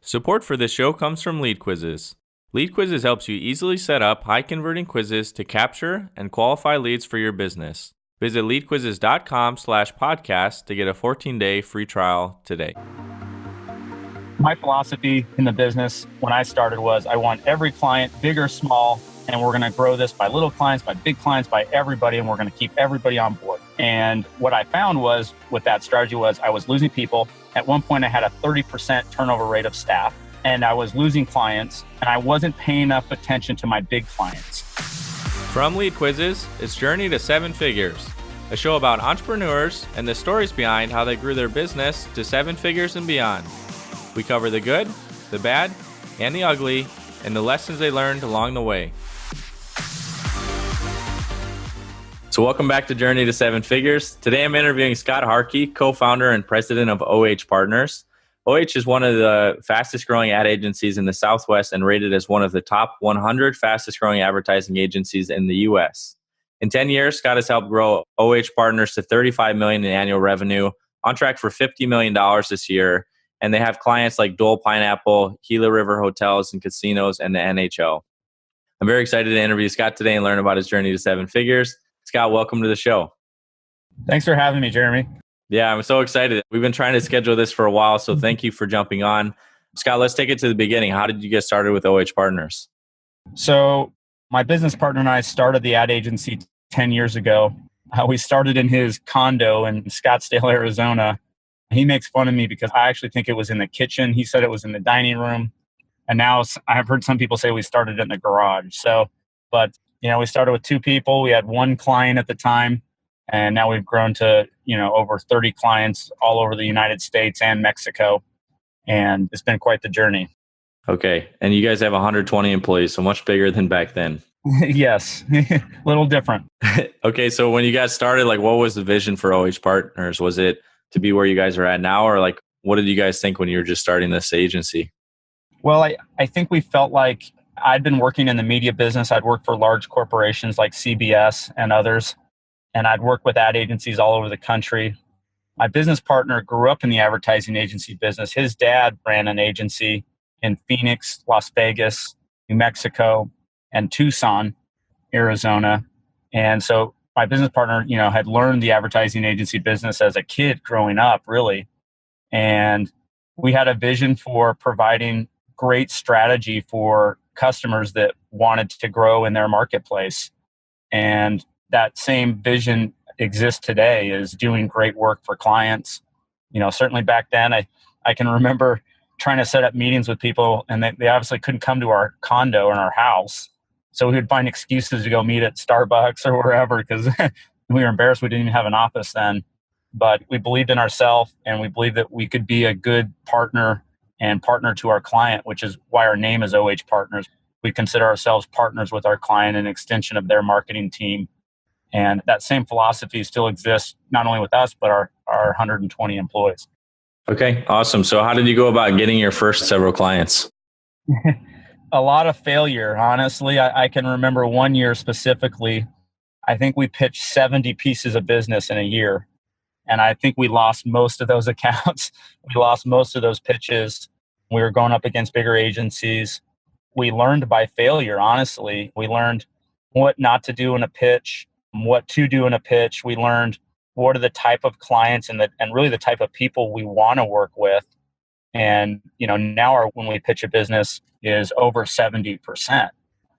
Support for this show comes from Lead Quizzes. Lead Quizzes helps you easily set up high-converting quizzes to capture and qualify leads for your business. Visit leadquizzes.com/podcast to get a 14-day free trial today. My philosophy in the business when I started was I want every client, big or small, and we're going to grow this by little clients, by big clients, by everybody, and we're going to keep everybody on board. And what I found was with that strategy was I was losing people. At one point, I had a 30% turnover rate of staff, and I was losing clients, and I wasn't paying enough attention to my big clients. From Lead Quizzes, it's Journey to Seven Figures, a show about entrepreneurs and the stories behind how they grew their business to seven figures and beyond. We cover the good, the bad, and the ugly, and the lessons they learned along the way. So welcome back to Journey to Seven Figures. Today I'm interviewing Scott Harkey, co-founder and president of Ioh Partners. Ioh is one of the fastest growing ad agencies in the Southwest and rated as one of the top 100 fastest growing advertising agencies in the U.S. In 10 years, Scott has helped grow Ioh Partners to $35 million in annual revenue, on track for $50 million this year. And they have clients like Dole Pineapple, Gila River Hotels and Casinos, and the NHL. I'm very excited to interview Scott today and learn about his journey to seven figures. Scott, welcome to the show. Thanks for having me, Jeremy. Yeah, I'm so excited. We've been trying to schedule this for a while, so thank you for jumping on. Scott, let's take it to the beginning. How did you get started with Ioh Partners? So my business partner and I started the ad agency 10 years ago. We started in his condo in Scottsdale, Arizona. He makes fun of me because I actually think it was in the kitchen. He said it was in the dining room. And now I've heard some people say we started in the garage. We started with two people. We had one client at the time. And now we've grown to, over 30 clients all over the United States and Mexico. And it's been quite the journey. Okay. And you guys have 120 employees, so much bigger than back then. Yes. A little different. Okay. So when you guys started, what was the vision for Ioh Partners? Was it to be where you guys are at now? Or what did you guys think when you were just starting this agency? Well, I think we felt like I'd been working in the media business. I'd worked for large corporations like CBS and others. And I'd worked with ad agencies all over the country. My business partner grew up in the advertising agency business. His dad ran an agency in Phoenix, Las Vegas, New Mexico, and Tucson, Arizona. And so my business partner, had learned the advertising agency business as a kid growing up, really. And we had a vision for providing great strategy for customers that wanted to grow in their marketplace. And that same vision exists today, is doing great work for clients. Certainly back then, I can remember trying to set up meetings with people, and they obviously couldn't come to our condo or our house. So we would find excuses to go meet at Starbucks or wherever because we were embarrassed we didn't even have an office then. But we believed in ourselves, and we believed that we could be a good partner and partner to our client, which is why our name is Ioh Partners. We consider ourselves partners with our client, an extension of their marketing team. And that same philosophy still exists, not only with us, but our 120 employees. Okay, awesome. So how did you go about getting your first several clients? A lot of failure, honestly. I can remember one year specifically. I think we pitched 70 pieces of business in a year. And I think we lost most of those accounts. We lost most of those pitches. We were going up against bigger agencies. We learned by failure, honestly. We learned what not to do in a pitch, what to do in a pitch. We learned what are the type of clients and really the type of people we want to work with. And, now when we pitch a business is over 70%.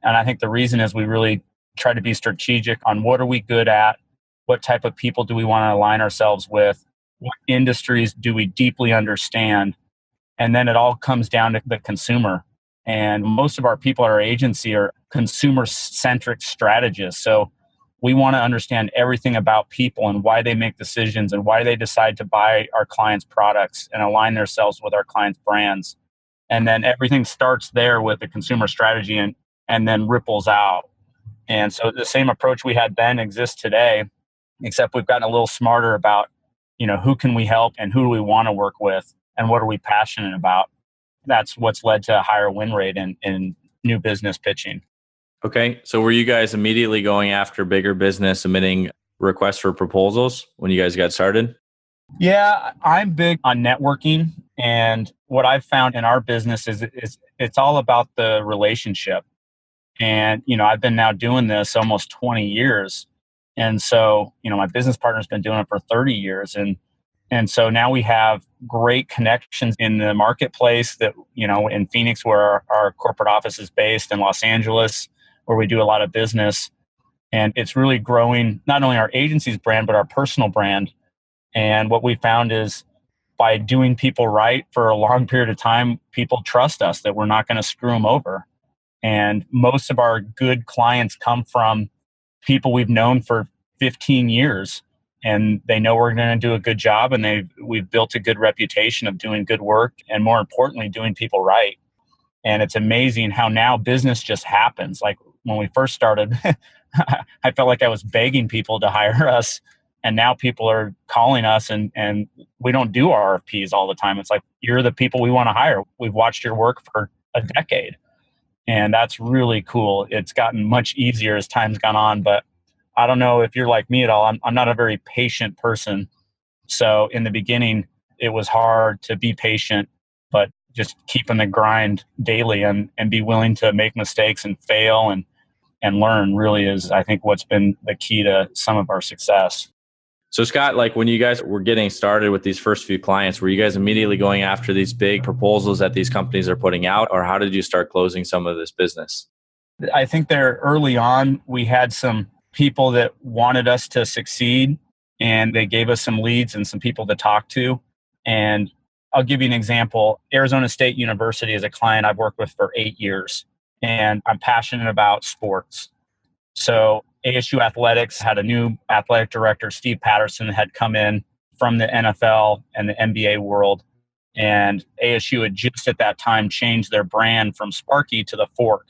And I think the reason is we really try to be strategic on what are we good at? What type of people do we want to align ourselves with? What industries do we deeply understand? And then it all comes down to the consumer. And most of our people at our agency are consumer-centric strategists. So we want to understand everything about people and why they make decisions and why they decide to buy our clients' products and align themselves with our clients' brands. And then everything starts there with the consumer strategy and then ripples out. And so the same approach we had then exists today, except we've gotten a little smarter about, who can we help and who do we want to work with and what are we passionate about. That's what's led to a higher win rate in new business pitching. Okay. So were you guys immediately going after bigger business, submitting requests for proposals when you guys got started? Yeah, I'm big on networking And what I've found in our business is it's all about the relationship. And, I've been now doing this almost 20 years. And so, my business partner's been doing it for 30 years. And so now we have great connections in the marketplace that, in Phoenix, where our corporate office is based, in Los Angeles, where we do a lot of business. And it's really growing not only our agency's brand, but our personal brand. And what we found is by doing people right for a long period of time, people trust us that we're not going to screw them over. And most of our good clients come from people we've known for 15 years, and they know we're going to do a good job, and we've built a good reputation of doing good work, and more importantly, doing people right. And it's amazing how now business just happens. Like when we first started, I felt like I was begging people to hire us. And now people are calling us, and we don't do RFPs all the time. It's like, you're the people we want to hire. We've watched your work for a decade. And that's really cool. It's gotten much easier as time's gone on. But I don't know if you're like me at all. I'm not a very patient person. So in the beginning, it was hard to be patient, but just keeping the grind daily and be willing to make mistakes and fail and learn really is, I think, what's been the key to some of our success. So Scott, like when you guys were getting started with these first few clients, were you guys immediately going after these big proposals that these companies are putting out, or how did you start closing some of this business? I think there early on, we had some people that wanted us to succeed, and they gave us some leads and some people to talk to. And I'll give you an example. Arizona State University is a client I've worked with for 8 years, and I'm passionate about sports. So ASU Athletics had a new athletic director, Steve Patterson, had come in from the NFL and the NBA world. And ASU had just at that time changed their brand from Sparky to the Fork.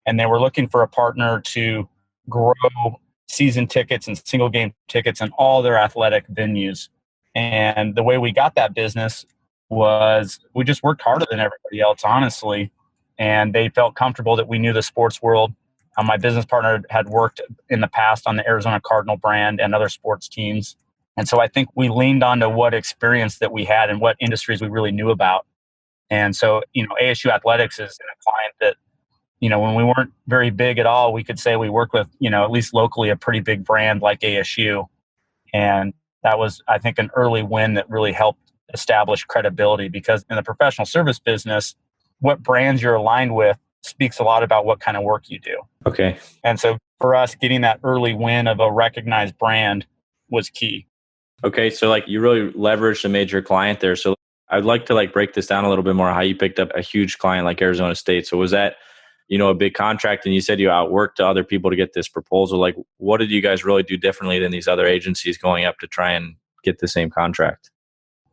And they were looking for a partner to grow season tickets and single game tickets in all their athletic venues. And the way we got that business was we just worked harder than everybody else, honestly. And they felt comfortable that we knew the sports world. My business partner had worked in the past on the Arizona Cardinal brand and other sports teams. And so I think we leaned onto what experience that we had and what industries we really knew about. And so, ASU Athletics is a client that, when we weren't very big at all, we could say we worked with, at least locally, a pretty big brand like ASU. And that was, I think, an early win that really helped establish credibility, because in the professional service business, what brands you're aligned with speaks a lot about what kind of work you do. Okay. And so for us, getting that early win of a recognized brand was key. Okay. So like you really leveraged a major client there. So I'd like to break this down a little bit more, how you picked up a huge client like Arizona State. So was that, a big contract, and you said you outworked other people to get this proposal? Like what did you guys really do differently than these other agencies going up to try and get the same contract?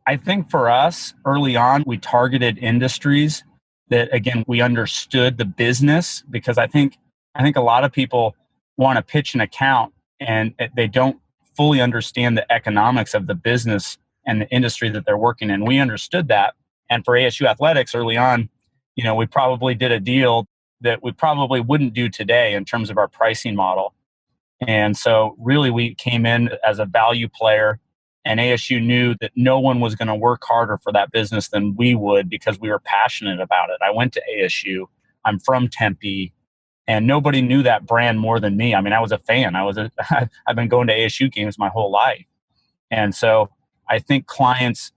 I think for us early on, we targeted industries that, again, we understood the business, because I think a lot of people want to pitch an account and they don't fully understand the economics of the business and the industry that they're working in. We understood that. And for ASU Athletics early on, we probably did a deal that we probably wouldn't do today in terms of our pricing model. And so really we came in as a value player, and ASU knew that no one was going to work harder for that business than we would, because we were passionate about it. I went to ASU. I'm from Tempe, and nobody knew that brand more than me. I mean, I was a fan. I've been going to ASU games my whole life. And so I think clients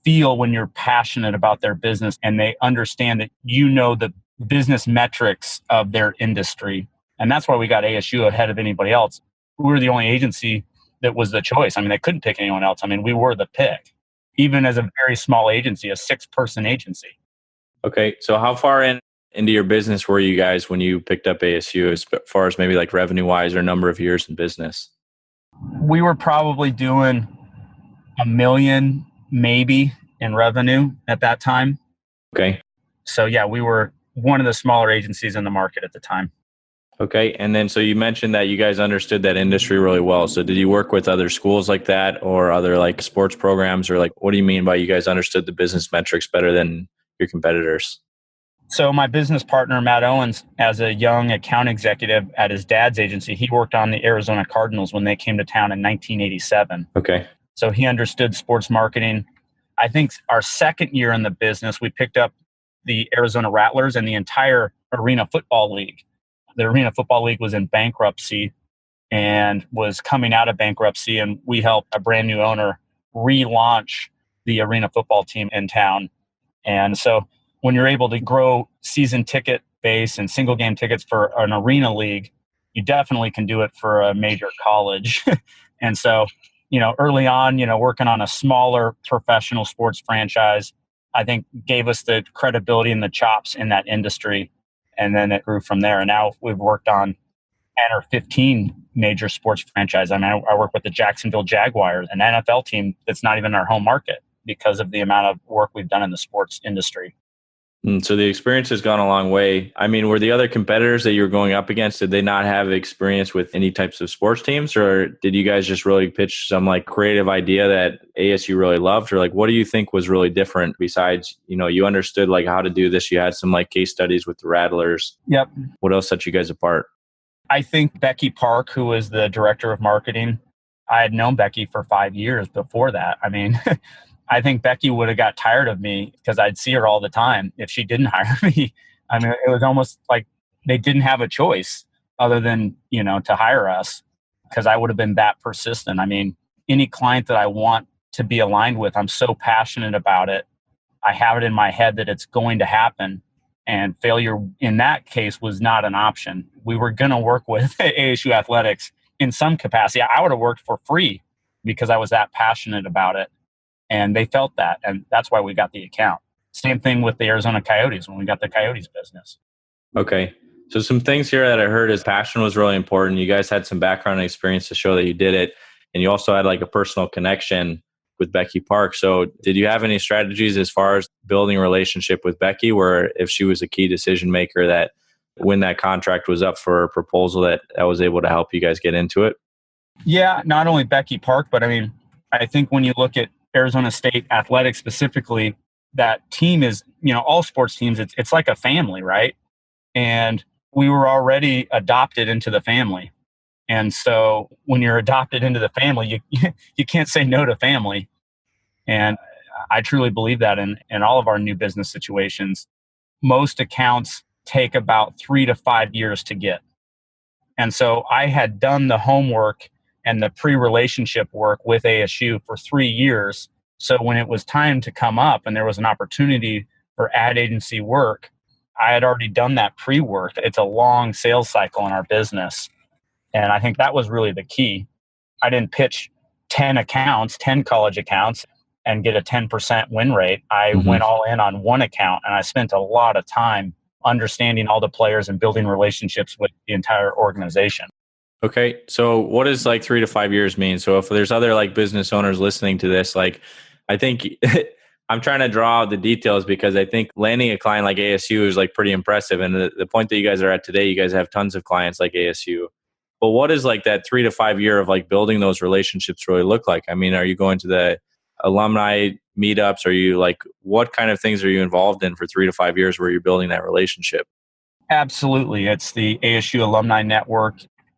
feel when you're passionate about their business, and they understand that the business metrics of their industry. And that's why we got ASU ahead of anybody else. We were the only agency that was the choice. I mean, they couldn't pick anyone else. I mean, we were the pick, even as a very small agency, a 6-person agency. Okay. So how far into your business were you guys when you picked up ASU, as far as maybe revenue wise or number of years in business? We were probably doing $1 million maybe in revenue at that time. Okay. So yeah, we were one of the smaller agencies in the market at the time. Okay. And then, so you mentioned that you guys understood that industry really well. So did you work with other schools like that, or other sports programs, or what do you mean by you guys understood the business metrics better than your competitors? So my business partner, Matt Owens, as a young account executive at his dad's agency, he worked on the Arizona Cardinals when they came to town in 1987. Okay. So he understood sports marketing. I think our second year in the business, we picked up the Arizona Rattlers and the entire Arena Football League. The Arena Football League was in bankruptcy and was coming out of bankruptcy, and we helped a brand new owner relaunch the Arena football team in town. And so when you're able to grow season ticket base and single game tickets for an arena league, you definitely can do it for a major college. And so, early on, working on a smaller professional sports franchise, I think gave us the credibility and the chops in that industry. And then it grew from there. And now we've worked on 10 or 15 major sports franchise. I mean, I work with the Jacksonville Jaguars, an NFL team that's not even our home market because of the amount of work we've done in the sports industry. So the experience has gone a long way. I mean, were the other competitors that you were going up against, did they not have experience with any types of sports teams, or did you guys just really pitch some like creative idea that ASU really loved? Or like, what do you think was really different besides, you understood like how to do this. You had some like case studies with the Rattlers. Yep. What else set you guys apart? I think Becky Park, who was the director of marketing, I had known Becky for 5 years before that. I mean, I think Becky would have got tired of me because I'd see her all the time if she didn't hire me. I mean, it was almost like they didn't have a choice other than, to hire us because I would have been that persistent. I mean, any client that I want to be aligned with, I'm so passionate about it. I have it in my head that it's going to happen. And failure in that case was not an option. We were going to work with ASU Athletics in some capacity. I would have worked for free because I was that passionate about it. And they felt that. And that's why we got the account. Same thing with the Arizona Coyotes when we got the Coyotes business. Okay. So some things here that I heard is passion was really important. You guys had some background and experience to show that you did it. And you also had like a personal connection with Becky Park. So did you have any strategies as far as building a relationship with Becky, where if she was a key decision maker, that when that contract was up for a proposal that was able to help you guys get into it? Yeah, not only Becky Park, but I mean, I think when you look at Arizona State athletics specifically, that team is, all sports teams, it's like a family, right? And we were already adopted into the family. And so when you're adopted into the family, you can't say no to family. And I truly believe that in all of our new business situations. Most accounts take about 3 to 5 years to get. And so I had done the homework and the pre-relationship work with ASU for 3 years. So when it was time to come up and there was an opportunity for ad agency work, I had already done that pre-work. It's a long sales cycle in our business. And I think that was really the key. I didn't pitch 10 accounts, 10 college accounts, and get a 10% win rate. I went all in on one account, and I spent a lot of time understanding all the players and building relationships with the entire organization. Okay. So what does like 3 to 5 years mean? So if there's other like business owners listening to this, like I think I'm trying to draw out the details because I think landing a client like ASU is like pretty impressive. And the point that you guys are at today, you guys have tons of clients like ASU. But what is like that 3 to 5 year of like building those relationships really look like? I mean, are you going to the alumni meetups? Are you like, what kind of things are you involved in for 3 to 5 years where you're building that relationship? Absolutely. It's the ASU Alumni Network.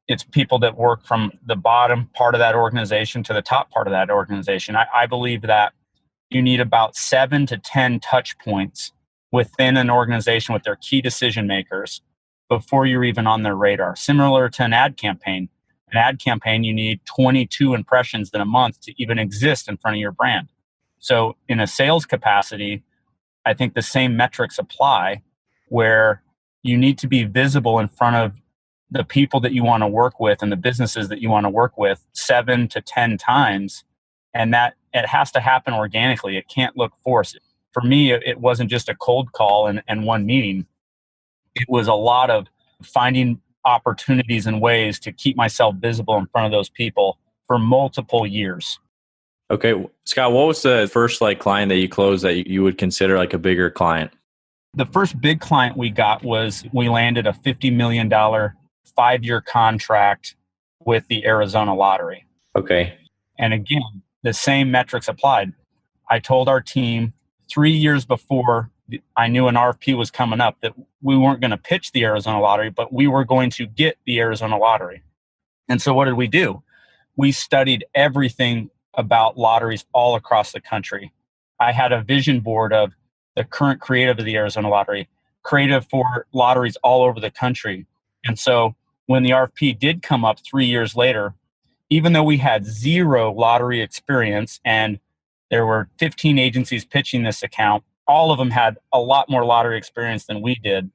It's people that work from the bottom part of that organization to the top part of that organization. I believe that you need about 7 to 10 touch points within an organization with their key decision makers before you're even on their radar. Similar to an ad campaign. An ad campaign, you need 22 impressions in a month to even exist in front of your brand. So in a sales capacity, I think the same metrics apply where you need to be visible in front of the people that you want to work with and the businesses that you want to work with 7 to 10 times. And that it has to happen organically. It can't look forced. For me, it wasn't just a cold call and one meeting. It was a lot of finding opportunities and ways to keep myself visible in front of those people for multiple years. Okay. Scott, what was the first like client that you closed that you would consider like a bigger client? The first big client we got was we landed a $50 million 5-year contract with the Arizona Lottery. Okay. And again, the same metrics applied. I told our team 3 years before I knew an RFP was coming up that we weren't going to pitch the Arizona Lottery, but we were going to get the Arizona Lottery. And so what did we do? We studied everything about lotteries all across the country. I had a vision board of the current creative of the Arizona Lottery, creative for lotteries all over the country. And so when the RFP did come up 3 years later, even though we had zero lottery experience and there were 15 agencies pitching this account, all of them had a lot more lottery experience than we did.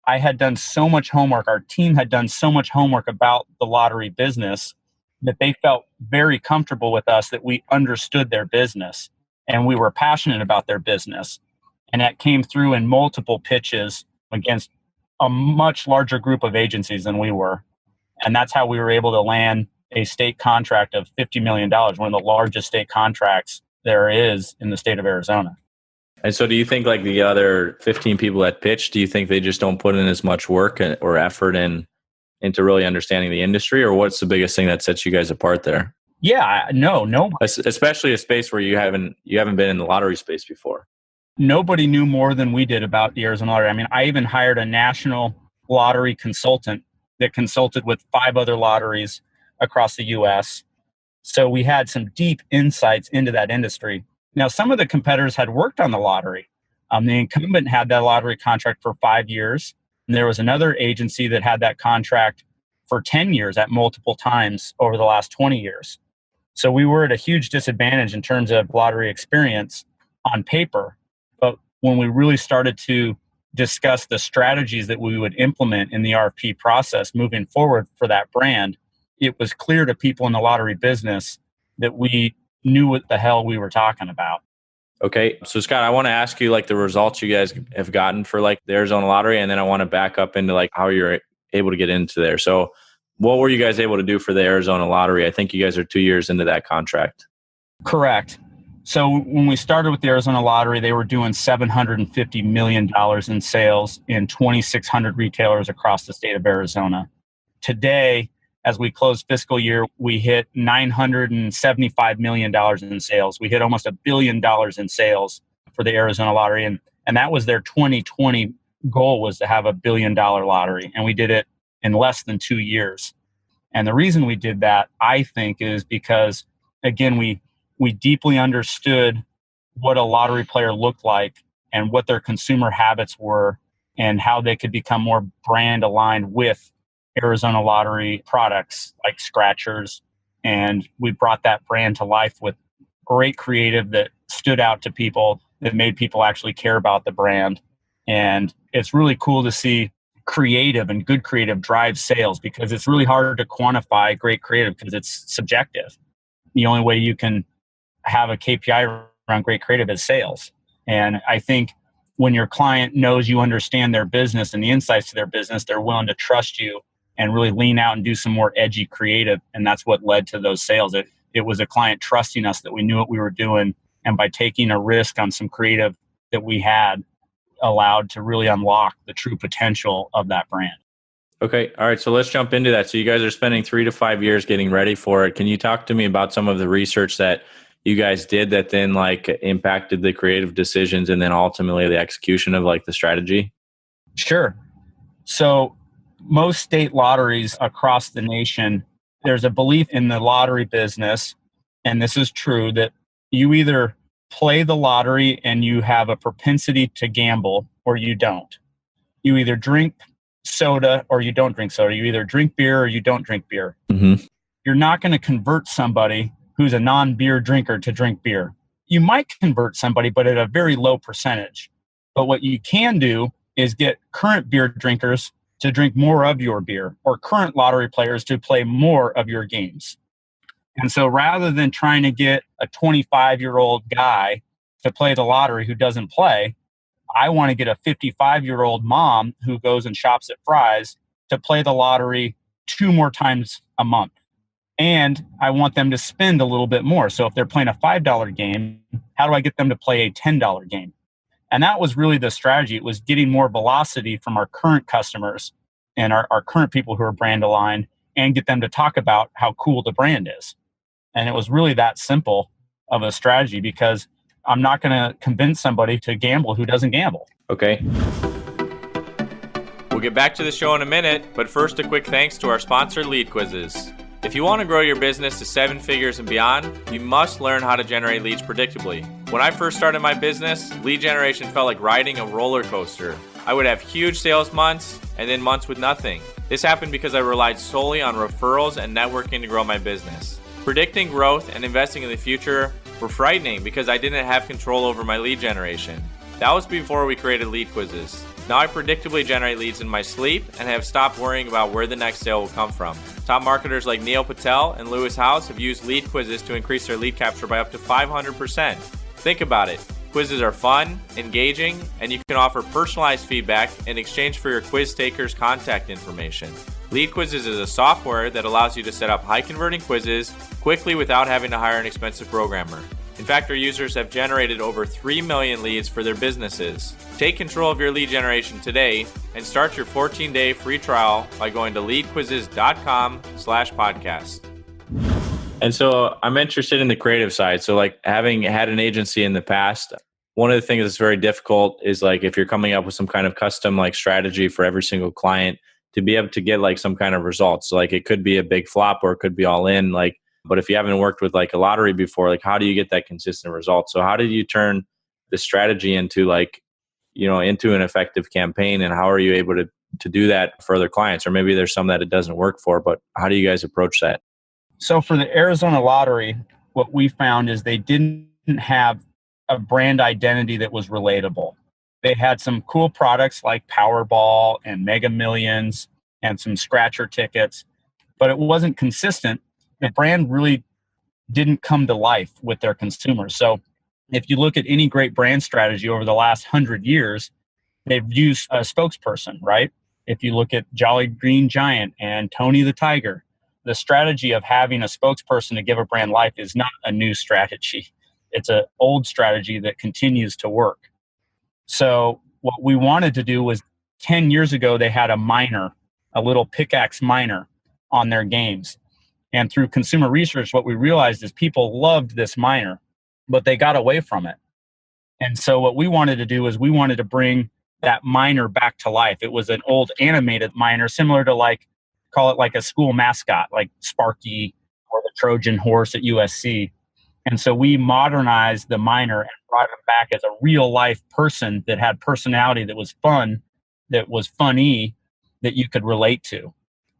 I had done so much homework. Our team had done so much homework about the lottery business that they felt very comfortable with us, that we understood their business and we were passionate about their business. And that came through in multiple pitches against a much larger group of agencies than we were. And that's how we were able to land a state contract of $50 million, one of the largest state contracts there is in the state of Arizona. And so do you think like the other 15 people that pitched, do you think they just don't put in as much work or effort into really understanding the industry? Or what's the biggest thing that sets you guys apart there? Yeah, no. Especially a space where you haven't been in the lottery space before. Nobody knew more than we did about the Arizona Lottery. I mean, I even hired a national lottery consultant that consulted with 5 other lotteries across the U.S. So we had some deep insights into that industry. Now, some of the competitors had worked on the lottery. The incumbent had that lottery contract for 5 years. And there was another agency that had that contract for 10 years at multiple times over the last 20 years. So we were at a huge disadvantage in terms of lottery experience on paper. But when we really started to discuss the strategies that we would implement in the RFP process moving forward for that brand, it was clear to people in the lottery business that we knew what the hell we were talking about. Okay. So Scott, I want to ask you like the results you guys have gotten for like the Arizona Lottery. And then I want to back up into like how you're able to get into there. So what were you guys able to do for the Arizona Lottery? I think you guys are 2 years into that contract. Correct. So when we started with the Arizona Lottery, they were doing $750 million in sales in 2,600 retailers across the state of Arizona. Today, as we close fiscal year, we hit $975 million in sales. We hit almost $1 billion in sales for the Arizona Lottery. And that was their 2020 goal, was to have $1 billion lottery. And we did it in less than 2 years. And the reason we did that, I think, is because, again, we deeply understood what a lottery player looked like and what their consumer habits were and how they could become more brand aligned with Arizona Lottery products like scratchers. And we brought that brand to life with great creative that stood out to people, that made people actually care about the brand. And it's really cool to see creative and good creative drive sales, because it's really hard to quantify great creative because it's subjective. The only way you can have a KPI around great creative is sales. And I think when your client knows you understand their business and the insights to their business, they're willing to trust you and really lean out and do some more edgy creative. And that's what led to those sales. It was a client trusting us that we knew what we were doing. And by taking a risk on some creative that we had, allowed to really unlock the true potential of that brand. Okay. All right. So let's jump into that. So you guys are spending 3 to 5 years getting ready for it. Can you talk to me about some of the research that you guys did that then like impacted the creative decisions and then ultimately the execution of like the strategy? Sure. So most state lotteries across the nation, there's a belief in the lottery business, and this is true, that you either play the lottery and you have a propensity to gamble or you don't. You either drink soda or you don't drink soda. You either drink beer or you don't drink beer. Mm-hmm. You're not going to convert somebody who's a non-beer drinker to drink beer. You might convert somebody, but at a very low percentage. But what you can do is get current beer drinkers to drink more of your beer, or current lottery players to play more of your games. And so rather than trying to get a 25-year-old guy to play the lottery who doesn't play, I want to get a 55-year-old mom who goes and shops at Fry's to play the lottery 2 more times a month. And I want them to spend a little bit more. So if they're playing a $5 game, how do I get them to play a $10 game? And that was really the strategy. It was getting more velocity from our current customers and our current people who are brand aligned, and get them to talk about how cool the brand is. And it was really that simple of a strategy, because I'm not going to convince somebody to gamble who doesn't gamble. Okay. We'll get back to the show in a minute, but first a quick thanks to our sponsor, Lead Quizzes. If you want to grow your business to 7 figures and beyond, you must learn how to generate leads predictably. When I first started my business, lead generation felt like riding a roller coaster. I would have huge sales months and then months with nothing. This happened because I relied solely on referrals and networking to grow my business. Predicting growth and investing in the future were frightening because I didn't have control over my lead generation. That was before we created lead quizzes. Now I predictably generate leads in my sleep and have stopped worrying about where the next sale will come from. Top marketers like Ioh Patel and Lewis Howes have used lead quizzes to increase their lead capture by up to 500%. Think about it. Quizzes are fun, engaging, and you can offer personalized feedback in exchange for your quiz taker's contact information. Lead Quizzes is a software that allows you to set up high-converting quizzes quickly without having to hire an expensive programmer. In fact, our users have generated over 3 million leads for their businesses. Take control of your lead generation today and start your 14-day free trial by going to leadquizzes.com/podcast. And so I'm interested in the creative side. So like having had an agency in the past, one of the things that's very difficult is like if you're coming up with some kind of custom like strategy for every single client to be able to get like some kind of results. So like it could be a big flop or it could be all in. Like, but if you haven't worked with like a lottery before, like how do you get that consistent result? So how did you turn the strategy into like, into an effective campaign, and how are you able to do that for other clients? Or maybe there's some that it doesn't work for, but how do you guys approach that? So for the Arizona lottery, what we found is they didn't have a brand identity that was relatable. They had some cool products like Powerball and Mega Millions and some scratcher tickets, but it wasn't consistent. The brand really didn't come to life with their consumers. So if you look at any great brand strategy over the last 100 years, they've used a spokesperson, right? If you look at Jolly Green Giant and Tony the Tiger, the strategy of having a spokesperson to give a brand life is not a new strategy. It's an old strategy that continues to work. So what we wanted to do was 10 years ago, they had a miner, a little pickaxe miner on their games. And through consumer research, what we realized is people loved this miner, but they got away from it. And so what we wanted to do is we wanted to bring that miner back to life. It was an old animated miner, similar to call it like a school mascot, like Sparky or the Trojan horse at USC. And so we modernized the miner and brought him back as a real life person that had personality, that was fun, that was funny, that you could relate to.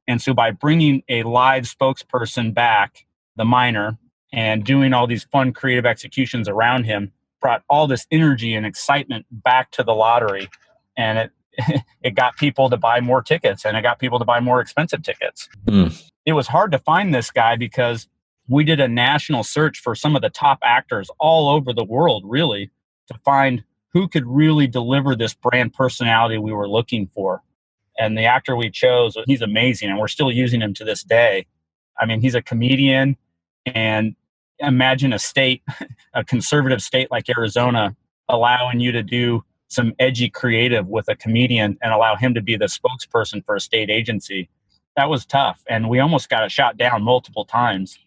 And so by bringing a live spokesperson back, the miner, and doing all these fun creative executions around him, brought all this energy and excitement back to the lottery. And it got people to buy more tickets, and it got people to buy more expensive tickets. It was hard to find this guy because we did a national search for some of the top actors all over the world, really, to find who could really deliver this brand personality we were looking for. And the actor we chose, he's amazing, and we're still using him to this day. I mean, he's a comedian, and imagine a state, a conservative state like Arizona, allowing you to do some edgy creative with a comedian and allow him to be the spokesperson for a state agency. That was tough. And we almost got it shot down multiple times,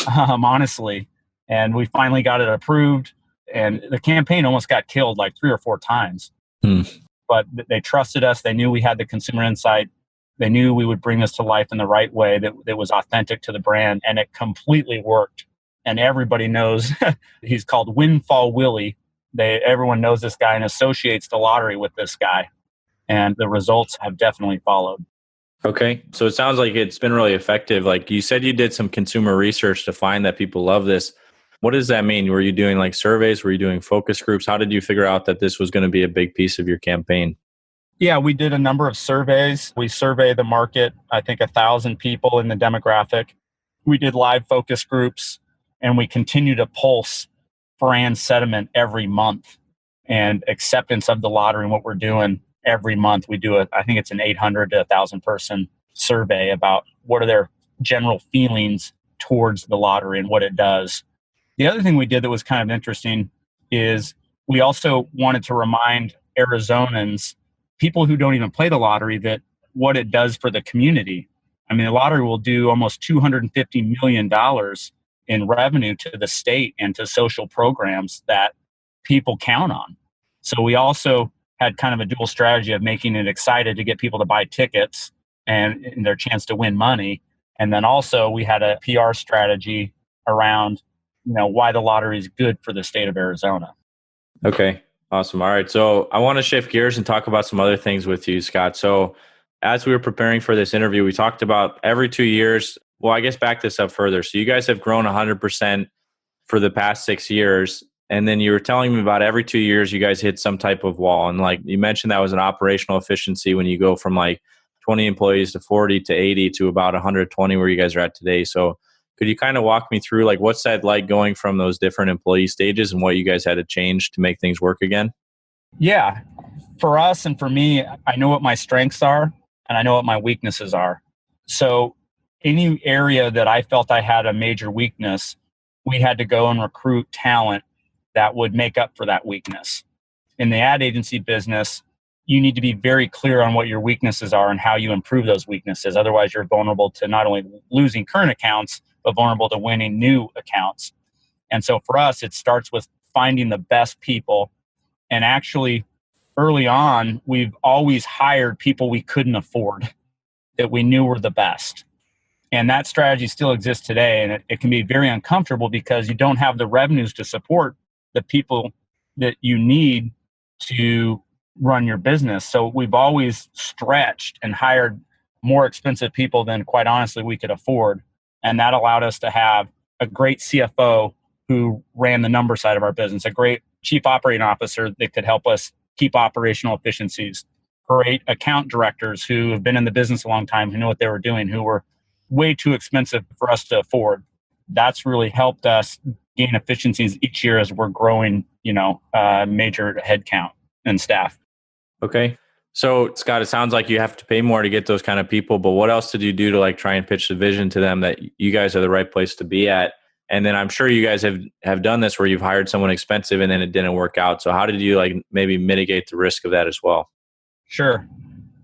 honestly. And we finally got it approved. And the campaign almost got killed like 3 or 4 times. But they trusted us. They knew we had the consumer insight. They knew we would bring this to life in the right way that was authentic to the brand. And it completely worked. And everybody knows he's called Windfall Willie. Everyone knows this guy and associates the lottery with this guy. And the results have definitely followed. Okay. So it sounds like it's been really effective. Like you said, you did some consumer research to find that people love this. What does that mean? Were you doing like surveys? Were you doing focus groups? How did you figure out that this was going to be a big piece of your campaign? Yeah, we did a number of surveys. We surveyed the market, I think 1,000 people in the demographic. We did live focus groups, and we continue to pulse brand sentiment every month and acceptance of the lottery and what we're doing every month. We do I think it's an 800 to 1,000 person survey about what are their general feelings towards the lottery and what it does. The other thing we did that was kind of interesting is we also wanted to remind Arizonans, people who don't even play the lottery, that what it does for the community. I mean, the lottery will do almost $250 million in revenue to the state and to social programs that people count on. So we also had kind of a dual strategy of making it excited to get people to buy tickets and their chance to win money. And then also we had a PR strategy around why the lottery is good for the state of Arizona. Okay, awesome. All right. So I want to shift gears and talk about some other things with you, Scott. So as we were preparing for this interview, we talked about every 2 years. Well, I guess back this up further. So you guys have grown 100% for the past 6 years. And then you were telling me about every 2 years, you guys hit some type of wall. And like you mentioned, that was an operational efficiency when you go from like 20 employees to 40 to 80 to about 120 where you guys are at today. So could you kind of walk me through like what's that like going from those different employee stages and what you guys had to change to make things work again? Yeah. For us and for me, I know what my strengths are and I know what my weaknesses are. So any area that I felt I had a major weakness, we had to go and recruit talent that would make up for that weakness. In the ad agency business, you need to be very clear on what your weaknesses are and how you improve those weaknesses. Otherwise, you're vulnerable to not only losing current accounts, but vulnerable to winning new accounts. And so for us, it starts with finding the best people. And actually, early on, we've always hired people we couldn't afford that we knew were the best. And that strategy still exists today. And it can be very uncomfortable because you don't have the revenues to support the people that you need to run your business. So we've always stretched and hired more expensive people than, quite honestly, we could afford. And that allowed us to have a great CFO who ran the number side of our business, a great chief operating officer that could help us keep operational efficiencies, great account directors who have been in the business a long time, who know what they were doing, who were way too expensive for us to afford. That's really helped us gain efficiencies each year as we're growing, major headcount and staff. Okay. So Scott, it sounds like you have to pay more to get those kind of people, but what else did you do to like try and pitch the vision to them that you guys are the right place to be at? And then I'm sure you guys have done this where you've hired someone expensive and then it didn't work out. So how did you like maybe mitigate the risk of that as well? Sure.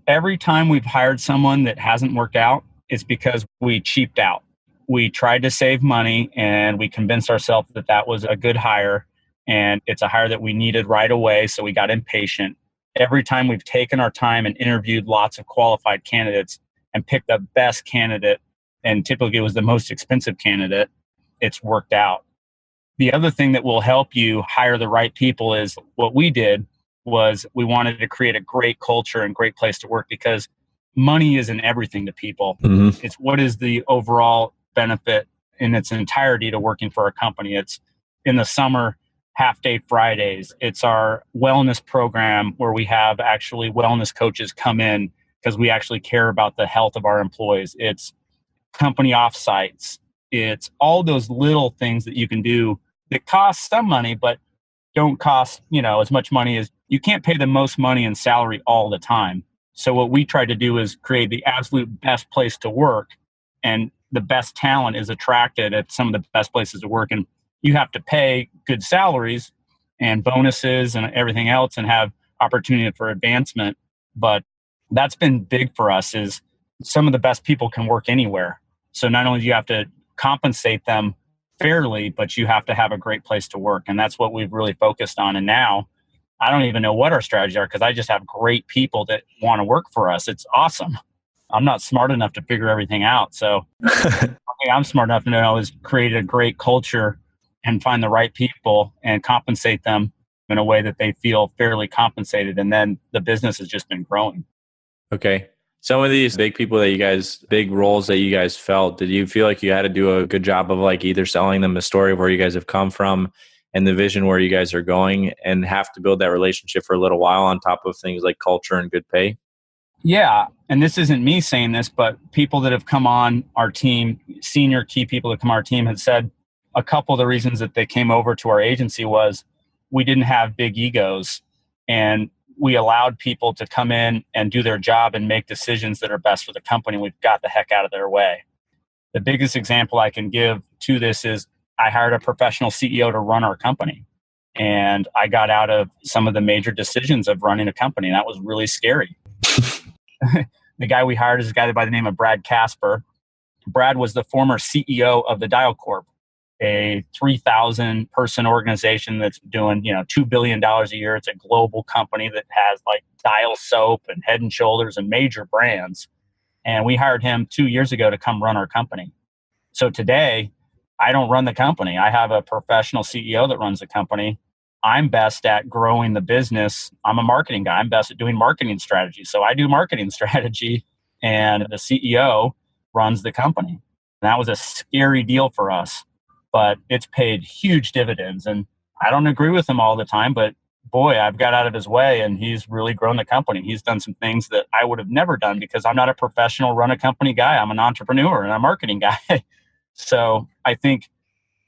Every time we've hired someone that hasn't worked out, it's because we cheaped out. We tried to save money and we convinced ourselves that that was a good hire and it's a hire that we needed right away. So we got impatient. Every time we've taken our time and interviewed lots of qualified candidates and picked the best candidate, and typically it was the most expensive candidate, it's worked out. The other thing that will help you hire the right people is what we did was we wanted to create a great culture and great place to work because money isn't everything to people. Mm-hmm. It's what is the overall benefit in its entirety to working for a company. It's in the summer, half day Fridays. It's our wellness program where we have actually wellness coaches come in because we actually care about the health of our employees. It's company offsites. It's all those little things that you can do that cost some money, but don't cost, as much money as you can't pay the most money in salary all the time. So what we try to do is create the absolute best place to work, and the best talent is attracted at some of the best places to work. And you have to pay good salaries and bonuses and everything else and have opportunity for advancement. But that's been big for us is some of the best people can work anywhere. So not only do you have to compensate them fairly, but you have to have a great place to work. And that's what we've really focused on. And now I don't even know what our strategies are because I just have great people that want to work for us. It's awesome. I'm not smart enough to figure everything out. So I'm smart enough to know is create a great culture and find the right people and compensate them in a way that they feel fairly compensated. And then the business has just been growing. Okay. Some of these big roles that you guys felt, did you feel like you had to do a good job of like either selling them the story of where you guys have come from and the vision where you guys are going and have to build that relationship for a little while on top of things like culture and good pay? Yeah. And this isn't me saying this, but people that have come on our team, senior key people that come on our team have said a couple of the reasons that they came over to our agency was we didn't have big egos and we allowed people to come in and do their job and make decisions that are best for the company. We've got the heck out of their way. The biggest example I can give to this is I hired a professional CEO to run our company. And I got out of some of the major decisions of running a company. And that was really scary. The guy we hired is a guy by the name of Brad Casper. Brad was the former CEO of the Dial Corp, a 3,000 person organization that's doing, $2 billion a year. It's a global company that has like Dial soap and Head and Shoulders and major brands. And we hired him 2 years ago to come run our company. So today I don't run the company. I have a professional CEO that runs the company. I'm best at growing the business. I'm a marketing guy. I'm best at doing marketing strategy. So I do marketing strategy, and the CEO runs the company. And that was a scary deal for us, but it's paid huge dividends. And I don't agree with him all the time, but boy, I've got out of his way and he's really grown the company. He's done some things that I would have never done because I'm not a professional run a company guy. I'm an entrepreneur and a marketing guy. So I think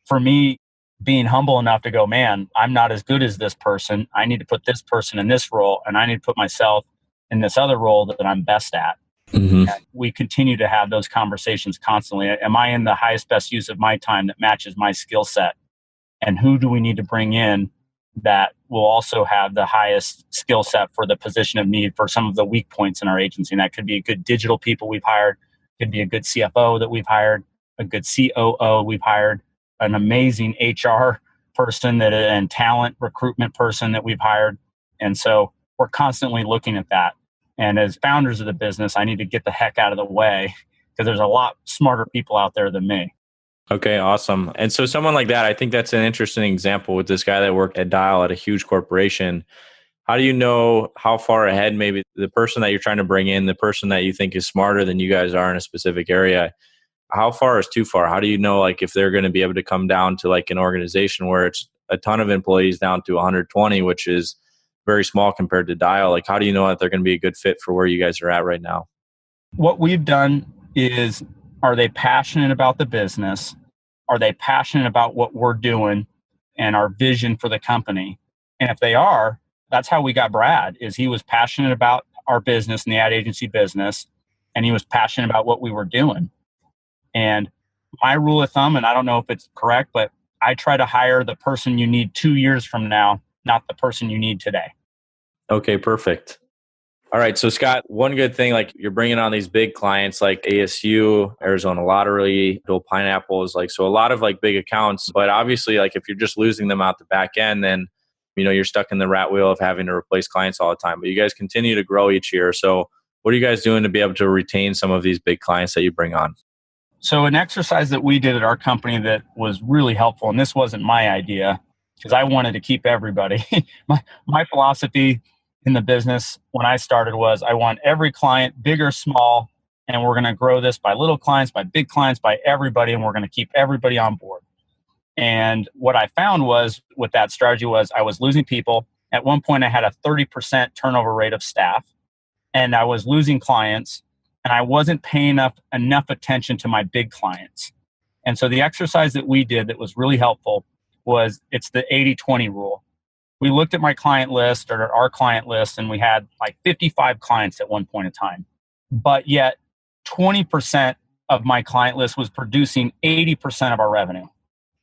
for me, being humble enough to go, man, I'm not as good as this person. I need to put this person in this role, and I need to put myself in this other role that I'm best at. Mm-hmm. We continue to have those conversations constantly. Am I in the highest, best use of my time that matches my skill set? And who do we need to bring in that will also have the highest skill set for the position of need for some of the weak points in our agency? And that could be a good digital people we've hired, could be a good CFO that we've hired, a good COO we've hired, an amazing HR person and talent recruitment person that we've hired. And so we're constantly looking at that. And as founders of the business, I need to get the heck out of the way because there's a lot smarter people out there than me. Okay, awesome. And so someone like that, I think that's an interesting example with this guy that worked at Dial at a huge corporation. How do you know how far ahead maybe the person that you're trying to bring in, the person that you think is smarter than you guys are in a specific area, how far is too far? How do you know like if they're going to be able to come down to like an organization where it's a ton of employees down to 120, which is very small compared to Dial? Like how do you know that they're going to be a good fit for where you guys are at right now? What we've done is, are they passionate about the business? Are they passionate about what we're doing and our vision for the company? And if they are, that's how we got Brad, is he was passionate about our business and the ad agency business, and he was passionate about what we were doing. And my rule of thumb, and I don't know if it's correct, but I try to hire the person you need 2 years from now, not the person you need today. Okay, perfect. All right. So Scott, one good thing, like you're bringing on these big clients like ASU, Arizona Lottery, Bill Pineapples, like, so a lot of like big accounts, but obviously like if you're just losing them out the back end, then, you're stuck in the rat wheel of having to replace clients all the time, but you guys continue to grow each year. So what are you guys doing to be able to retain some of these big clients that you bring on? So an exercise that we did at our company that was really helpful, and this wasn't my idea because I wanted to keep everybody. my philosophy in the business when I started was I want every client, big or small, and we're going to grow this by little clients, by big clients, by everybody, and we're going to keep everybody on board. And what I found was with that strategy was I was losing people. At one point, I had a 30% turnover rate of staff, and I was losing clients, and I wasn't paying enough attention to my big clients. And so the exercise that we did that was really helpful was it's the 80-20 rule. We looked at my client list or our client list, and we had like 55 clients at one point in time. But yet 20% of my client list was producing 80% of our revenue.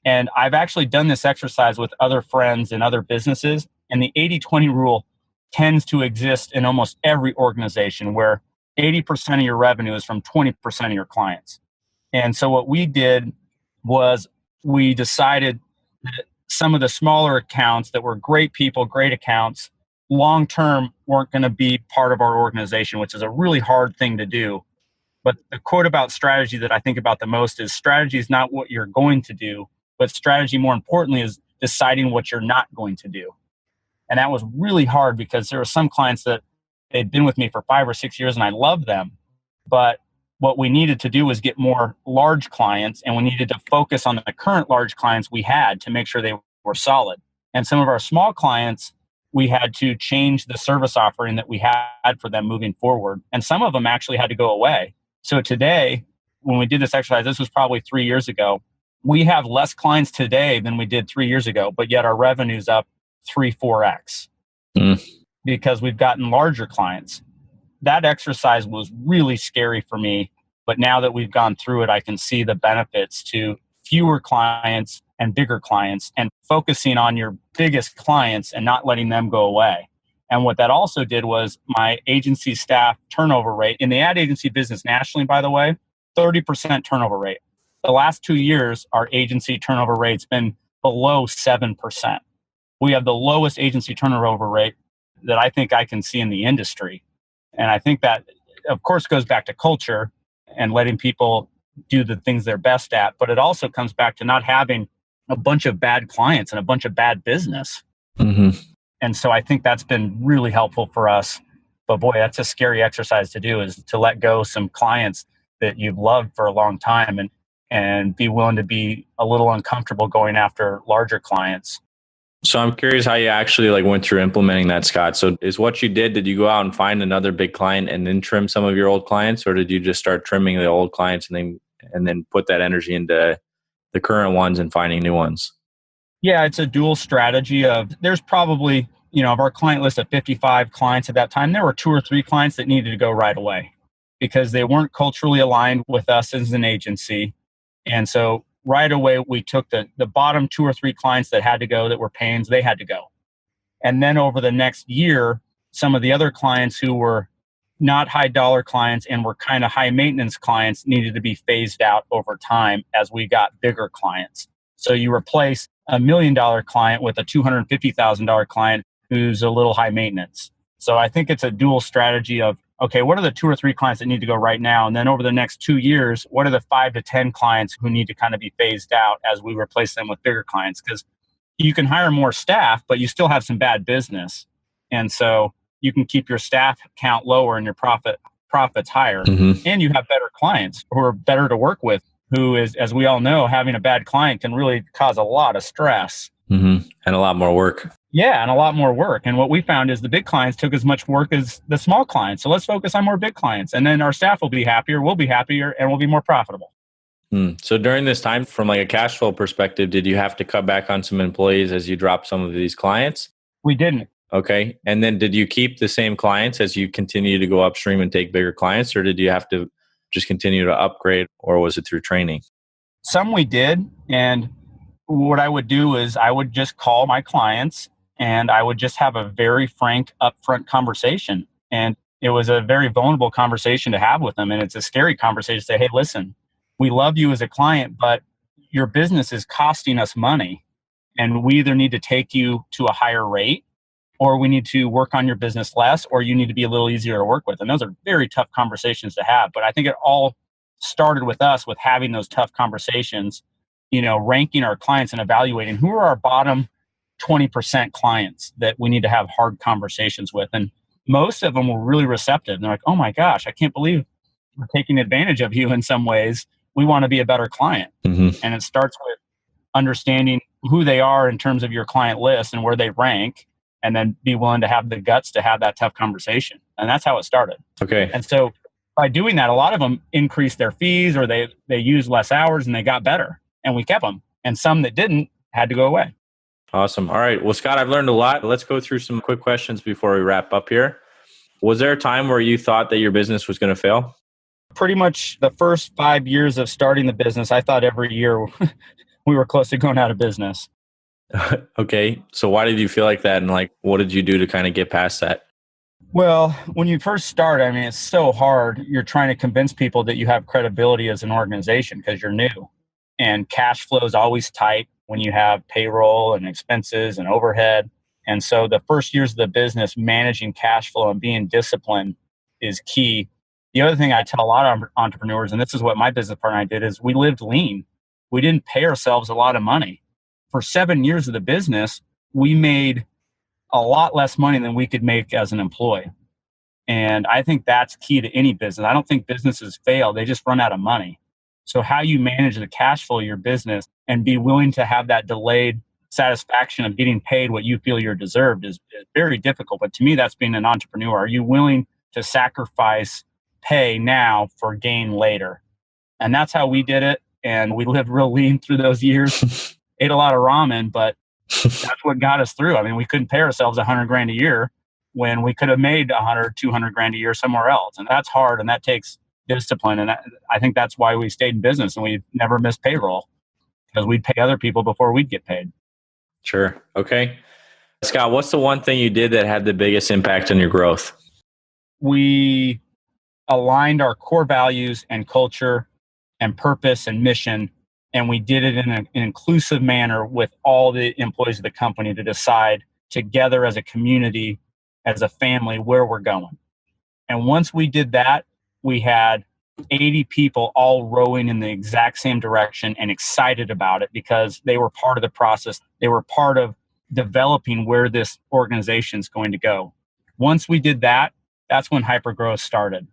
And I've actually done this exercise with other friends and other businesses. And the 80-20 rule tends to exist in almost every organization where 80% of your revenue is from 20% of your clients. And so what we did was we decided that some of the smaller accounts that were great people, great accounts, long-term weren't going to be part of our organization, which is a really hard thing to do. But the quote about strategy that I think about the most is strategy is not what you're going to do, but strategy, more importantly, is deciding what you're not going to do. And that was really hard because there were some clients that they'd been with me for 5 or 6 years and I loved them. But what we needed to do was get more large clients, and we needed to focus on the current large clients we had to make sure they were solid. And some of our small clients, we had to change the service offering that we had for them moving forward. And some of them actually had to go away. So today, when we did this exercise, this was probably 3 years ago, we have less clients today than we did 3 years ago, but yet our revenue's up 3-4x because we've gotten larger clients. That exercise was really scary for me, but now that we've gone through it, I can see the benefits to fewer clients and bigger clients and focusing on your biggest clients and not letting them go away. And what that also did was my agency staff turnover rate in the ad agency business nationally, by the way, 30% turnover rate. The last 2 years, our agency turnover rate's been below 7%. We have the lowest agency turnover rate that I think I can see in the industry. And I think that, of course, goes back to culture and letting people do the things they're best at. But it also comes back to not having a bunch of bad clients and a bunch of bad business. Mm-hmm. And so I think that's been really helpful for us. But boy, that's a scary exercise to do, is to let go some clients that you've loved for a long time and be willing to be a little uncomfortable going after larger clients. So I'm curious how you actually went through implementing that, Scott. So is what you did you go out and find another big client and then trim some of your old clients, or did you just start trimming the old clients and then put that energy into the current ones and finding new ones? Yeah, it's a dual strategy of, there's probably, of our client list of 55 clients at that time, there were 2 or 3 clients that needed to go right away because they weren't culturally aligned with us as an agency. And so right away, we took the bottom 2 or 3 clients that had to go, that were pains, they had to go. And then over the next year, some of the other clients who were not high dollar clients and were kind of high maintenance clients needed to be phased out over time as we got bigger clients. So you replace a $1 million client with a $250,000 client who's a little high maintenance. So I think it's a dual strategy of, okay, what are the 2 or 3 clients that need to go right now? And then over the next 2 years, what are the 5 to 10 clients who need to kind of be phased out as we replace them with bigger clients? Because you can hire more staff, but you still have some bad business. And so you can keep your staff count lower and your profits higher. Mm-hmm. And you have better clients who are better to work with, who is, as we all know, having a bad client can really cause a lot of stress. Mm-hmm. And a lot more work. Yeah, and a lot more work. And what we found is the big clients took as much work as the small clients. So let's focus on more big clients. And then our staff will be happier, we'll be happier, and we'll be more profitable. So during this time, from a cash flow perspective, did you have to cut back on some employees as you dropped some of these clients? We didn't. Okay. And then did you keep the same clients as you continue to go upstream and take bigger clients, or did you have to just continue to upgrade, or was it through training? Some we did. And what I would do is I would just call my clients and I would just have a very frank, upfront conversation. And it was a very vulnerable conversation to have with them. And it's a scary conversation to say, hey, listen, we love you as a client, but your business is costing us money. And we either need to take you to a higher rate, or we need to work on your business less, or you need to be a little easier to work with. And those are very tough conversations to have. But I think it all started with us, with having those tough conversations, ranking our clients and evaluating who are our bottom 20% clients that we need to have hard conversations with. And most of them were really receptive. They're like, oh my gosh, I can't believe we're taking advantage of you in some ways. We want to be a better client. Mm-hmm. And it starts with understanding who they are in terms of your client list and where they rank, and then be willing to have the guts to have that tough conversation. And that's how it started. Okay. And so by doing that, a lot of them increased their fees, or they used less hours and they got better, and we kept them. And some that didn't had to go away. Awesome. All right. Well, Scott, I've learned a lot. Let's go through some quick questions before we wrap up here. Was there a time where you thought that your business was going to fail? Pretty much the first 5 years of starting the business, I thought every year we were close to going out of business. Okay. So why did you feel like that? And what did you do to kind of get past that? Well, when you first start, it's so hard. You're trying to convince people that you have credibility as an organization because you're new. And cash flow is always tight when you have payroll and expenses and overhead. And so the first years of the business, managing cash flow and being disciplined is key. The other thing I tell a lot of entrepreneurs, and this is what my business partner and I did, is we lived lean. We didn't pay ourselves a lot of money. For 7 years of the business, we made a lot less money than we could make as an employee. And I think that's key to any business. I don't think businesses fail. They just run out of money. So how you manage the cash flow of your business and be willing to have that delayed satisfaction of getting paid what you feel you're deserved is very difficult. But to me, that's being an entrepreneur. Are you willing to sacrifice pay now for gain later? And that's how we did it. And we lived real lean through those years. Ate a lot of ramen, but that's what got us through. We couldn't pay ourselves $100,000 a year when we could have made 100, 200 grand a year somewhere else. And that's hard. And that takes discipline. And I think that's why we stayed in business and we never missed payroll, because we'd pay other people before we'd get paid. Sure. Okay. Scott, what's the one thing you did that had the biggest impact on your growth? We aligned our core values and culture and purpose and mission. And we did it in an inclusive manner with all the employees of the company to decide together as a community, as a family, where we're going. And once we did that, we had 80 people all rowing in the exact same direction and excited about it because they were part of the process. They were part of developing where this organization is going to go. Once we did that, that's when hypergrowth started.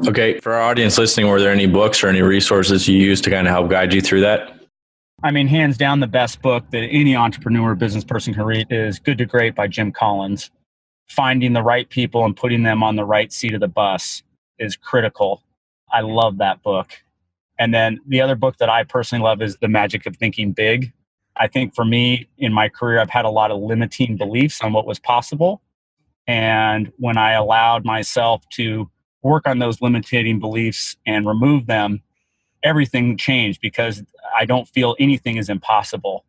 Okay. For our audience listening, were there any books or any resources you used to kind of help guide you through that? I mean, hands down, the best book that any entrepreneur, business person can read is Good to Great by Jim Collins. Finding the right people and putting them on the right seat of the bus is critical. I love that book. And then the other book that I personally love is The Magic of Thinking Big. I think for me in my career, I've had a lot of limiting beliefs on what was possible. And when I allowed myself to work on those limiting beliefs and remove them, everything changed because I don't feel anything is impossible.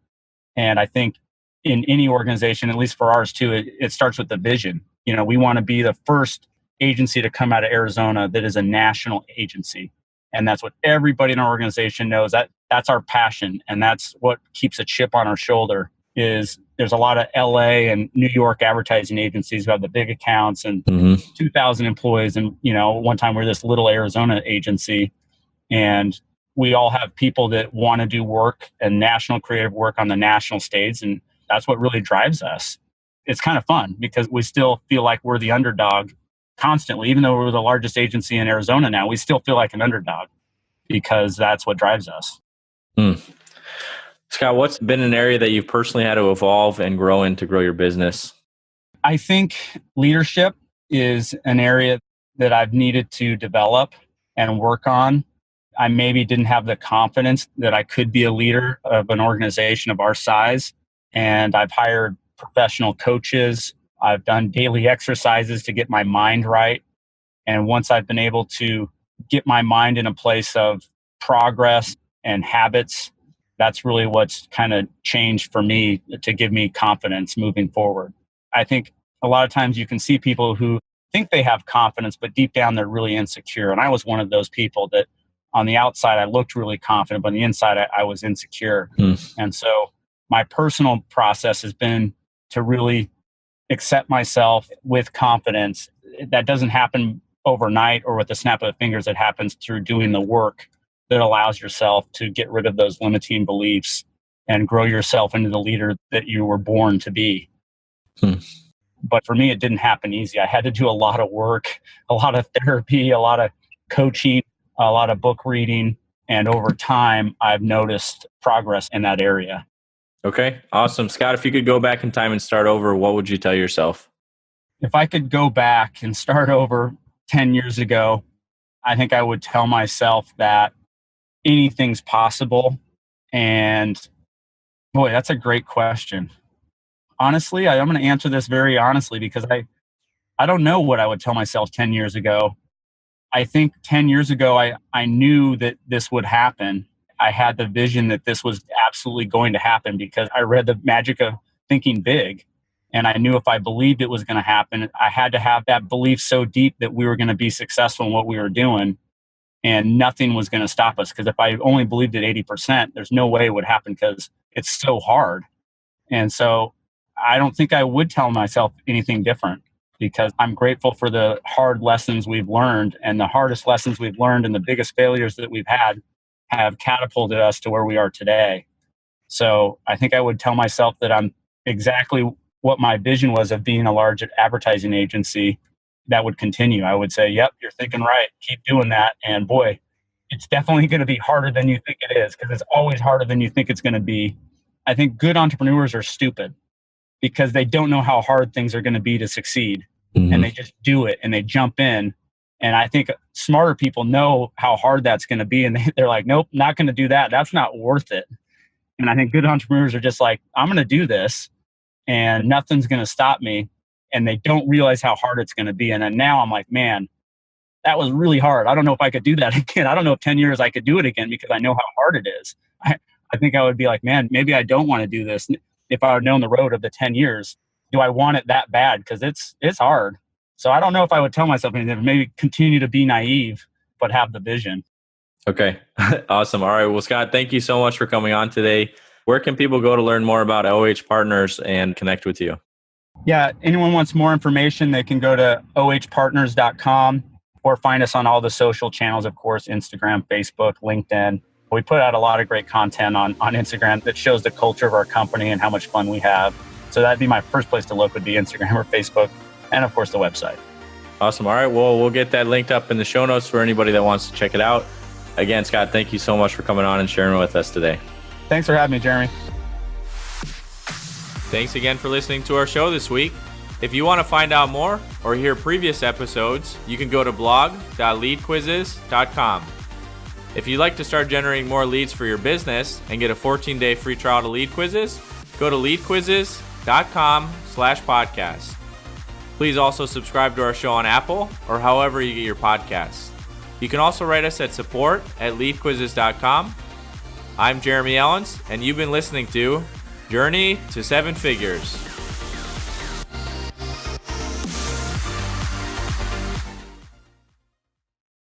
And I think in any organization, at least for ours too, it starts with the vision. You know, we want to be the first agency to come out of Arizona that is a national agency. And that's what everybody in our organization knows. That's our passion. And that's what keeps a chip on our shoulder is there's a lot of LA and New York advertising agencies who have the big accounts and 2,000 employees. And, you know, one time we're this little Arizona agency and we all have people that want to do work and national creative work on the national stage. And that's what really drives us. It's kind of fun because we still feel like we're the underdog constantly. Even though we're the largest agency in Arizona now, we still feel like an underdog because that's what drives us. Scott, what's been an area that you've personally had to evolve and grow in to grow your business? I think leadership is an area that I've needed to develop and work on. I maybe didn't have the confidence that I could be a leader of an organization of our size. And I've hired professional coaches. I've done daily exercises to get my mind right. And once I've been able to get my mind in a place of progress and habits, that's really what's kind of changed for me to give me confidence moving forward. I think a lot of times you can see people who think they have confidence, but deep down they're really insecure. And I was one of those people that on the outside, I looked really confident, but on the inside, I was insecure. And so my personal process has been to really accept myself with confidence. That doesn't happen overnight or with the snap of the fingers. It happens through doing the work that allows yourself to get rid of those limiting beliefs and grow yourself into the leader that you were born to be. But for me, it didn't happen easy. I had to do a lot of work, a lot of therapy, a lot of coaching, a lot of book reading. And over time, I've noticed progress in that area. Okay, awesome. Scott, if you could go back in time and start over, what would you tell yourself? If I could go back and start over 10 years ago, I think I would tell myself that anything's possible. And boy, that's a great question. Honestly, I'm going to answer this very honestly because I don't know what I would tell myself 10 years ago. I think 10 years ago, I knew that this would happen. I had the vision that this was absolutely going to happen because I read The Magic of Thinking Big. And I knew if I believed it was going to happen, I had to have that belief so deep that we were going to be successful in what we were doing and nothing was going to stop us. Because if I only believed it 80%, there's no way it would happen because it's so hard. And so I don't think I would tell myself anything different because I'm grateful for the hard lessons we've learned, and the hardest lessons we've learned and the biggest failures that we've had have catapulted us to where we are today. So I think I would tell myself that I'm exactly what my vision was of being a large advertising agency that would continue. I would say, yep, you're thinking right. Keep doing that. And boy, it's definitely going to be harder than you think it is because it's always harder than you think it's going to be. I think good entrepreneurs are stupid because they don't know how hard things are going to be to succeed. And they just do it and they jump in. And I think smarter people know how hard that's going to be. And they're like, nope, not going to do that. That's not worth it. And I think good entrepreneurs are just like, I'm going to do this and nothing's going to stop me. And they don't realize how hard it's going to be. And then now I'm like, man, that was really hard. I don't know if I could do that again. I don't know if 10 years I could do it again because I know how hard it is. I think I would be like, man, maybe I don't want to do this. If I had known the road of the 10 years, do I want it that bad? Because it's hard. So I don't know if I would tell myself anything. Maybe continue to be naive, but have the vision. Okay. Awesome. All right. Well, Scott, thank you so much for coming on today. Where can people go to learn more about Ioh Partners and connect with you? Yeah. Anyone wants more information, they can go to ohpartners.com. or find us on all the social channels, of course, Instagram, Facebook, LinkedIn. We put out a lot of great content on Instagram that shows the culture of our company and how much fun we have. So that'd be my first place to look, would be Instagram or Facebook, and of course the website. Awesome. All right. Well, we'll get that linked up in the show notes for anybody that wants to check it out. Again, Scott, thank you so much for coming on and sharing with us today. Thanks for having me, Jeremy. Thanks again for listening to our show this week. If you want to find out more or hear previous episodes, you can go to blog.leadquizzes.com. If you'd like to start generating more leads for your business and get a 14-day free trial to Lead Quizzes, go to leadquizzes.com/podcast. Please also subscribe to our show on Apple or however you get your podcasts. You can also write us at support@leadquizzes.com. I'm Jeremy Ellens, and you've been listening to Journey to 7 Figures.